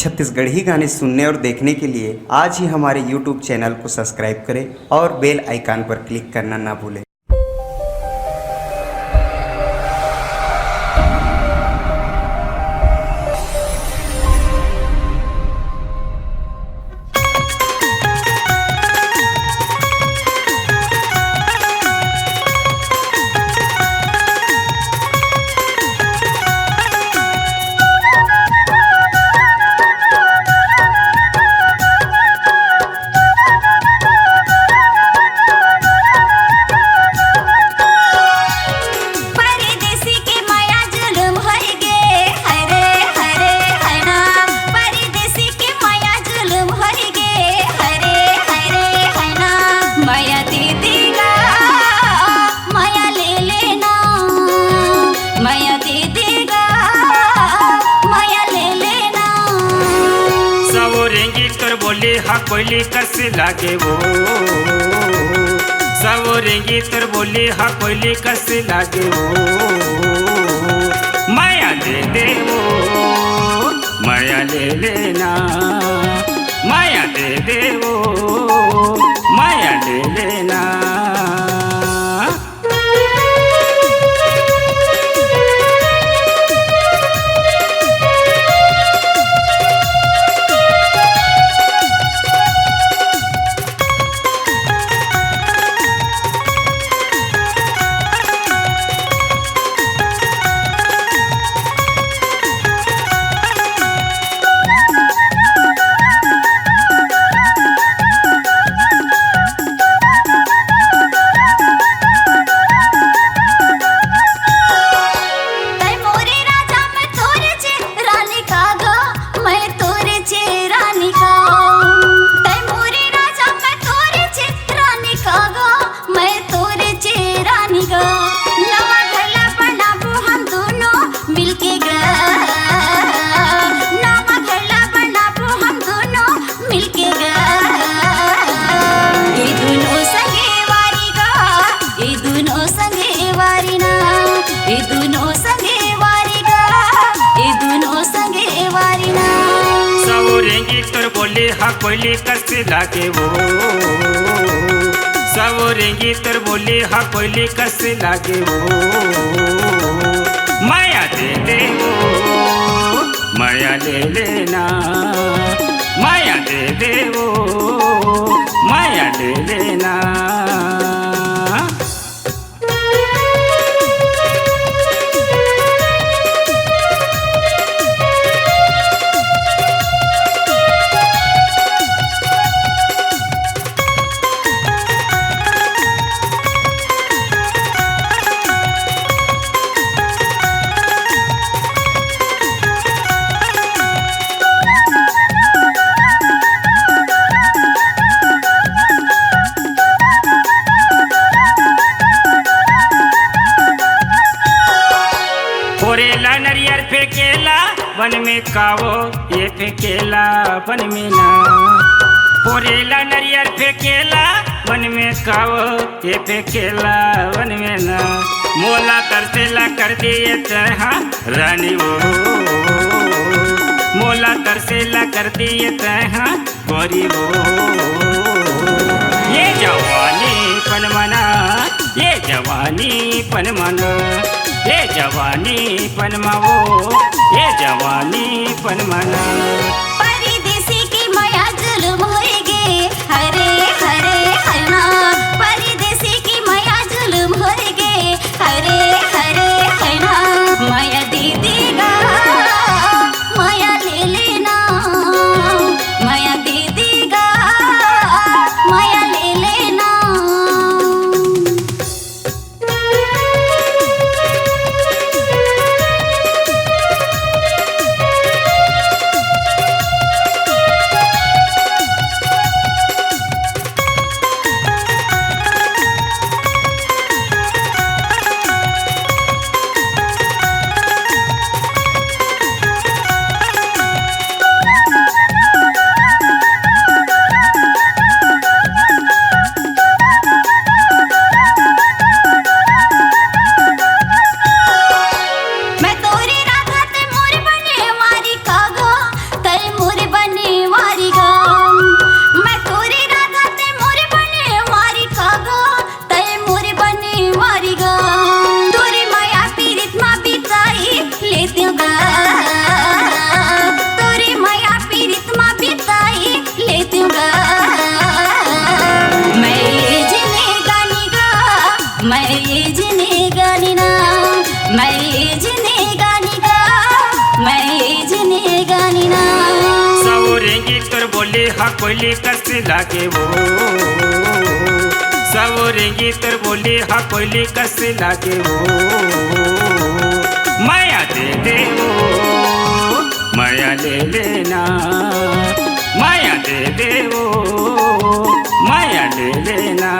छत्तीसगढ़ी गाने सुनने और देखने के लिए आज ही हमारे YouTube चैनल को सब्सक्राइब करें और बेल आइकन पर क्लिक करना ना भूलें। हा कोयली कैसे लागे वो सवरेंगी तर बोली हा कोयली कैसे लागे वो माया दे दे वो माया ले लेना माया दे दे वो माया ले लेना। बोली हा कोयली कैसे लागे वो सवरेंगी तर बोली हा कोयली कैसे लागे वो माया दे दे वो माया ले लेना माया दे दे वो माया ले लेना। फोरेला नरियर फेंकेला वन में कावो ये फेंकेला वन में ना फोरेला नरियर फेंकेला वन में कावो ये फेंकेला वन में ना मोला तरसेला कर दिए तहा रानी वो मोला तरसेला कर दिए तहा गोरी वो ये जवानी पनमना ये जवानी पनमना ये जवानी पनमावो ये जवानी पनमना। परदेसी की माया जुल्म होएगे हरे हरे हरना परदेसी की माया जुल्म होएगे हरे हरे हरना माया दे देगा माया ले लेना माया दे देगा माया ले लेना। बोली हा कोयली कैसे लागे वो सवरेंगी तर बोली हा कोयली कैसे लागे वो माया दे दे वो माया ले लेना माया दे दे वो माया ले लेना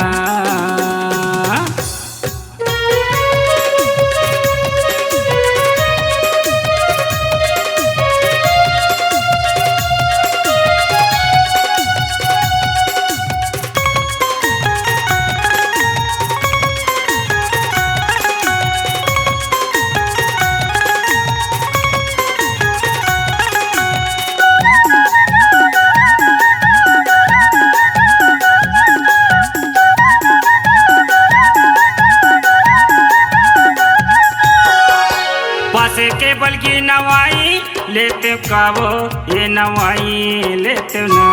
पासे के बल की नवाई लेते कावो ये नवाई लेते ना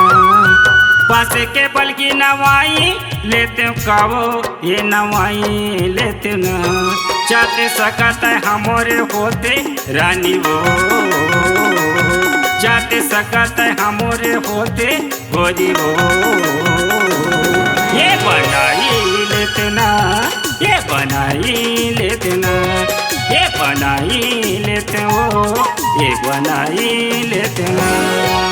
पासे के बल की नवाई लेते कावो ये नवाई लेते ना चाहते सकता है हमारे होते रानी वो चाहते सकता है हमारे होते गोरी वो ये बनाई लेते ना ये बनाई लेते ना ये बनाई लेते हो ये बनाई लेते हो।